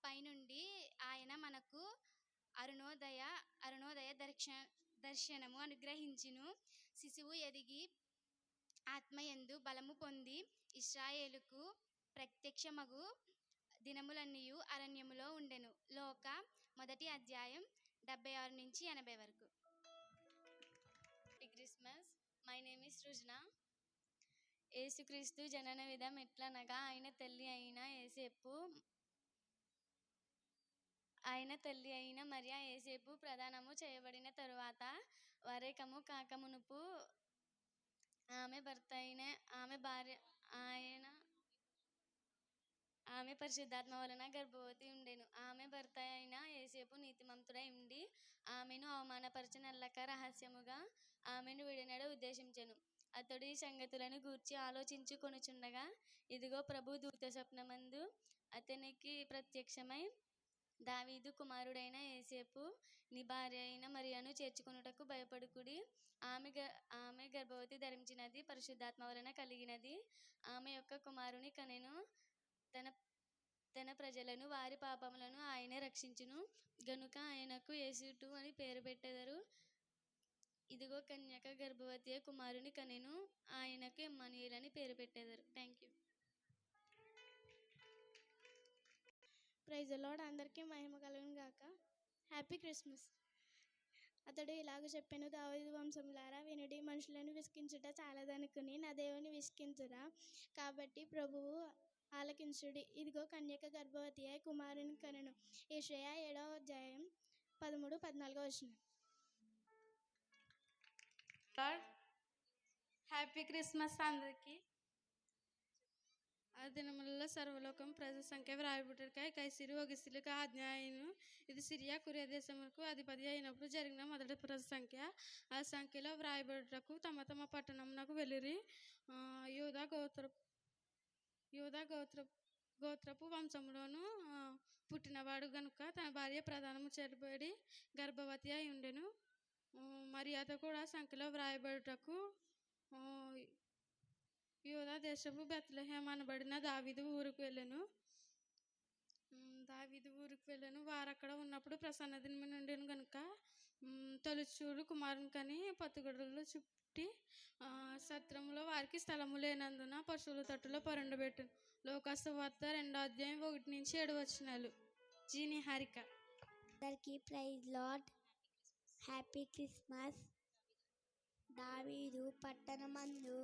Speaker 5: పైనుండి ఆయన మనకు అరుణోదయ దర్శనము అనుగ్రహించును. శిశువు ఎదిగి ఆత్మయందు బలము పొంది ఇశ్రాయేలుకు ప్రత్యక్షమగు దినములన్నీయు అరణ్యములో ఉండెను. లూకా 1:8. 76 నుంచి 80 వరకు. క్రిస్మస్. మై నేమ్ ఇస్ సృజన. యేసుక్రీస్తు జనన విధం ఎట్లనగా ఆయన తల్లి అయిన మరియా యేసేపు ప్రదానము చేయబడిన తరువాత వరేకము కాకమునుపు ఆమె పరిశుద్ధాత్మ వలన గర్భవతి ఉండెను. ఆమె భర్త అయిన యేసేపు నీతిమంతుడై ఉండి ఆమెను అవమానపరచనల్లక రహస్యముగా ఆమెను విడనడ ఉద్దేశించెను. అతడు ఈ సంగతులను గూర్చి ఆలోచించుకొనుచుండగా ఇదిగో ప్రభు దూత స్వప్నమందు అతనికి ప్రత్యక్షమై, దావీదు కుమారుడైన యేసేపు, నీ భార్య అయిన మరియను చేర్చుకొనుటకు భయపడకుడి. ఆమె గర్భవతి ధరించినది పరిశుద్ధాత్మ వలన కలిగినది. ఆమె యొక్క కుమారుని కనెను. తన ప్రజలను వారి పాపములను ఆయనే రక్షించును గనుక ఆయనకు యేసుటు అని పేరు పెట్టెదరు. ఇదిగో కన్యక గర్భవతి కుమారుని కనెను. ఆయనకు ఇమ్మానుయేలు అని పేరు పెట్టెదరు. Thank you.
Speaker 7: Praise the Lord. అందరికీ మహిమ కలుగును గాక. Happy Christmas. అతడు ఇలాగ చెప్పెను, దావీదు వంశములారా వినుడి, మనుషులను విసికించుట చాలదనుకుని నా దేవుని విసికింతురా. కాబట్టి ప్రభువు ఆలకించుడి. ఇదిగో కన్యక గర్భవతి అయి కుమారుని కనెను. యెషయా 7వ అధ్యాయం 13-14 వచనం.
Speaker 8: హ్యాపీ క్రిస్మస్ అందరికీ. ఆ దినములలో సర్వలోకం ప్రజల సంఖ్య వ్రాయబుటకై కైసరు ఒగస్టులకు ఆజ్ఞాయను. ఇది సిరియా కురియా దేశములకు అధిపతి అయినప్పుడు జరిగిన మొదటి ప్రజల సంఖ్య. ఆ సంఖ్యలో వ్రాయబడుటకు తమ తమ పట్టణమునకు వెళ్ళిరి. యూదా గోత్రపు వంశములోను పుట్టినవాడు గనుక తన భార్య ప్రధానము చేయబడి గర్భవతి అయి ఉండెను. మరియాత కూడా సంఖ్యలో వ్రాయబడుటకు యూదా దేశపు బెత్లెహేము అనబడిన దావీదు ఊరికి వెళ్ళెను. వారు అక్కడ ఉన్నప్పుడు ప్రసన్న దినము నుండెను గనుక తొలిచూలు కుమారుని కని పత్తిగుడ్డలు చుట్టి సత్రములో వారికి స్థలము లేనందున పశువుల తట్టులో పరుండబెట్టెను. లోకాసువార్త 2వ అధ్యాయం 1-7 వచనాలు. జీని హారిక.
Speaker 3: అందరికీ ప్రైజ్ లార్డ్. Happy Christmas. దావీదు పట్టణమందు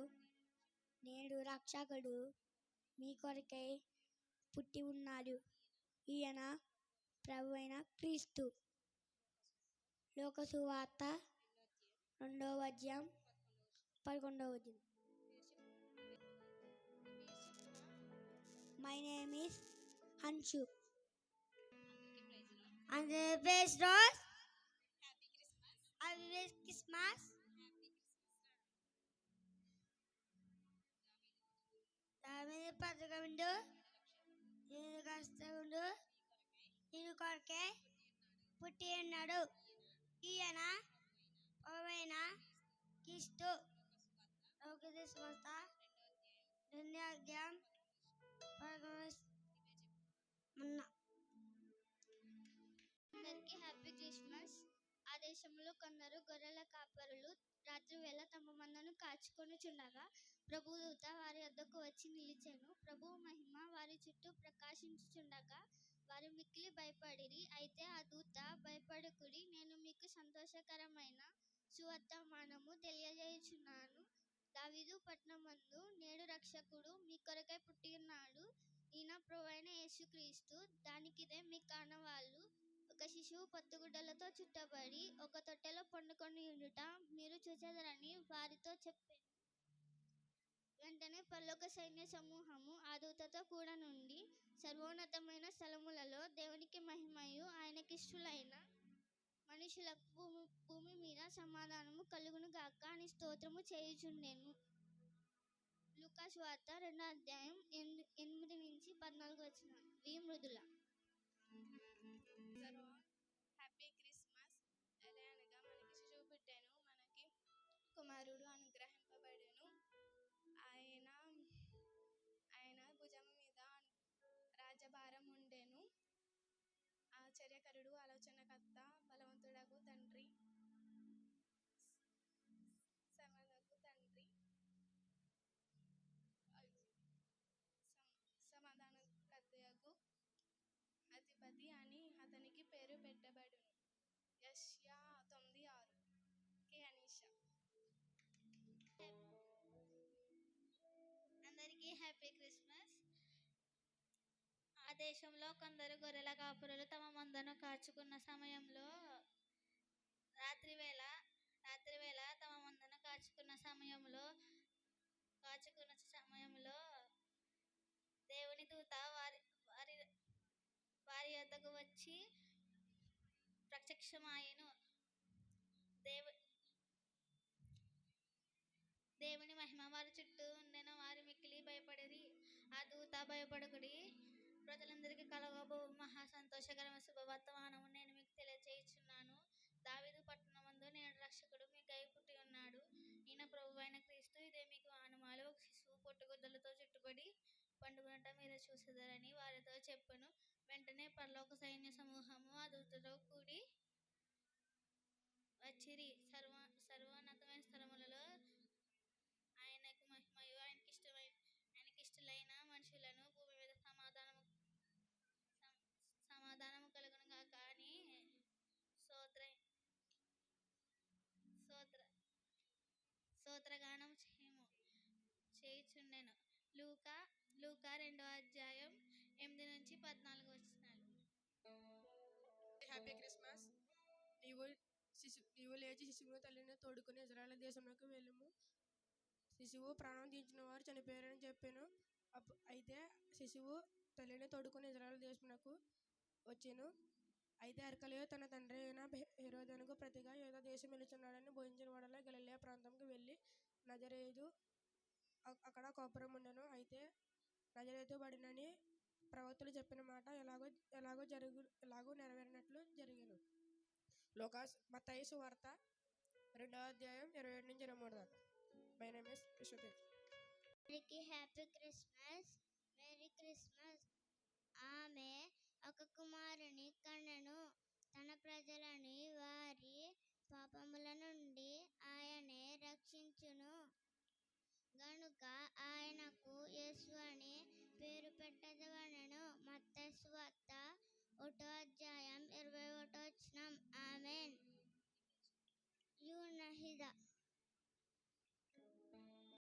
Speaker 3: నేడు రక్షకుడు మీ కొరకై పుట్టి ఉన్నాడు. ఈయన ప్రభు అయిన క్రీస్తు. లోకసువార్త 2వ అధ్యాయం 11వ వచనం. My name is Hanshu. Praise lord. Happy Christmas. దావీదు పట్టణమందు రక్షకుడు నీ కొరకై పుట్టి ఉన్నాడు. ఈయన ప్రభువైన క్రీస్తు. లోకసువార్త 2వ అధ్యాయం 11.
Speaker 6: అందరికీ హ్యాపీ క్రిస్మస్. ఆ దేశంలో కొందరు గొర్రెల కాపరులు రాత్రి వేళ తమ మందను కాచుకొనుచుండగా ప్రభు దూత వారి వద్దకు వచ్చి నిలిచెను. ప్రభు మహిమ వారి చుట్టూ ప్రకాశించుచుండగా వారు మిక్కిలి భయపడిరి. అయితే ఆ దూత, భయపడకుడి, నేను మీకు సంతోషకరమైన సువర్తమానము తెలియజేయుచున్నాను. దావీదు పట్టణమందు నేడు రక్షకుడు మీ కొరకై పుట్టి ఉన్నాడు. ఈయన ప్రభువైన యేసుక్రీస్తు. దానికిదే మీ కానవాళ్ళు ఒక శిశువు పత్తిగుడ్డలతో చుట్టబడి ఒక తొట్టెలో పండుకొని ఉండుట మీరు చూచెదరని వారితో చెప్పాను. వెంటనే పరలోక సైన్య సమూహము ఆ దూతతో కూడా నుండి సర్వోన్నతమైన స్థలములలో దేవునికి మహిమయు ఆయనకిష్టులైన మనుషులకు భూమి మీద సమాధానము కలుగును గాక అని స్తోత్రము చేయుచుండెను. లూకా సువార్త 2వ అధ్యాయం 8-14 వచనాలు. వి మృదుల.
Speaker 8: Happy Christmas. ఎలా అనగా మనకి శిశువు పుట్టాను, మనకి కుమారుడు అనుగ్రహింపబడెను. ఆయన భుజము మీద రాజభారం ఉండెను. ఆశ్చర్యకరుడు, ఆలోచనకర్త, బలవంతుడగు తండ్రి, సమాధానకర్తయగు
Speaker 6: హ్యాపీ క్రిస్మస్. ఆ దేశంలో కొందరు గొర్రెల కాపురులు తమ మందను కాచుకున్న సమయంలో రాత్రివేళ రాత్రివేళ తమ మందను కాచుకున్న సమయంలో దేవుని దూత వారి వారి వారి యొద్దకు వచ్చి ప్రత్యక్షమాయెను. దేవు దేవుని మహిమ వారి చుట్టూ ఉండెను. వారు మిక్కిలి భయపడిరి. ఆ దూత భయపడకుడి, ప్రజలందరికీ కలగబో మహా సంతోషకరమైన శుభవర్తమానము నేను మీకు తెలియజేయుచున్నాను. దావీదు పట్టణమందు నేడు రక్షకుడు మీకై పుట్టి ఉన్నాడు. ఈయన ప్రభువైన క్రీస్తు. ఇదే మీకు ఆనమాలు. ఒక శిశువు పొట్టుగుడ్డలతో చుట్టుబడి పండుకునట మీరు చూసేదరని వారితో చెప్పెను. వెంటనే పరలోక సైన్య సమూహము ఆ దూతతో కూడి వచ్చిరి. సర్వోన్నతమైన స్థలములలో ఆయనకు మహిమయు ఆయనకిష్టులైన మనుషులను భూమి మీద సమాధానము కలుగును గాక అని స్తోత్రగానం చేయుచుండెను. లూకా 2:8-14
Speaker 9: హ్యాపీ క్రిస్మస్. నీవు లేచి శిశువును తల్లిని తోడుకుని ఇజ్రాయెల్ దేశంలోకి వెళ్ళుము. శిశువు ప్రాణం దించిన వారు చనిపోయారని చెప్పాను. అయితే శిశువు తల్లిని తోడుకుని ఇజ్రాయెల్ దేశమునకు వచ్చెను. అయితే అర్కలయు తన తండ్రి అయిన హెరోదునకు ప్రతిగా యూదా దేశం వెళుచున్నాడని బోధించిన వాడలా గలిలయ ప్రాంతంకి వెళ్ళి నజరేతు అక్కడ కాపురం ఉండెను. అయితే నజరేతు బడినని ప్రవక్తలు చెప్పిన మాట ఎలాగో నెరవేరినట్లు జరిగెను. మత్తయి సువార్త 2:27-23 దాకా. My name is Vishwatej.
Speaker 3: Happy Christmas. Merry Christmas. ఆమె ఒక కుమారుని కన్నెను. తన ప్రజలని వారి పాపముల నుండి ఆయనే రక్షించును గనుక ఆయనకు యేసు అని పేరు పెట్టదవనెను. మత్తయి సువార్త 1:21. ఆమేన్. యూనహిద